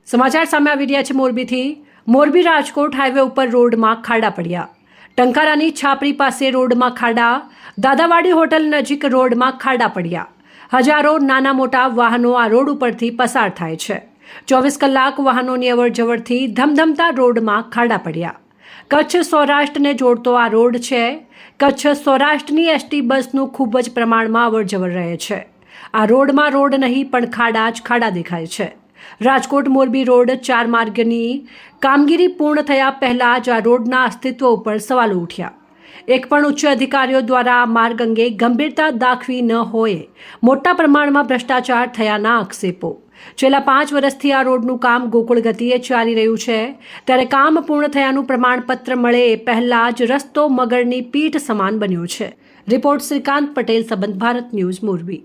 સમાચાર સામે આવી રહ્યા છે મોરબીથી। મોરબી રાજકોટ હાઈવે ઉપર રોડમાં ખાડા પડ્યા। ટંકારાની છાપરી પાસે રોડમાં ખાડા। દાદાવાડી હોટલ નજીક રોડમાં ખાડા પડ્યા। હજારો નાના મોટા વાહનો આ રોડ ઉપરથી પસાર થાય છે। 24 કલાક વાહનોની અવરજવરથી ધમધમતા રોડમાં ખાડા પડ્યા। કચ્છ સૌરાષ્ટ્રને જોડતો આ રોડ છે। કચ્છ સૌરાષ્ટ્રની એસટી બસનું ખૂબ જ પ્રમાણમાં અવરજવર રહે છે। આ રોડમાં રોડ નહીં પણ ખાડા જ ખાડા દેખાય છે। રાજકોટ મોરબી રોડ 4 માર્ગની કામગીરી પૂર્ણ થયા પહેલા જ આ રોડના અસ્તિત્વ ઉપર સવાલો ઉઠ્યા। એક પણ ઉચ્ચ અધિકારીઓ દ્વારા આ માર્ગ અંગે ગંભીરતા દાખવી ન હોય। મોટા પ્રમાણમાં ભ્રષ્ટાચાર થયાના આક્ષેપો। છેલ્લા 5 વર્ષથી આ રોડનું કામ ગોકુળ ગતિએ ચાલી રહ્યું છે, ત્યારે કામ પૂર્ણ થયાનું પ્રમાણપત્ર મળે એ પહેલા જ રસ્તો મગરની પીઠ સમાન બન્યો છે। રિપોર્ટ શ્રીકાંત પટેલ, સંબંધ ભારત ન્યૂઝ, મોરબી।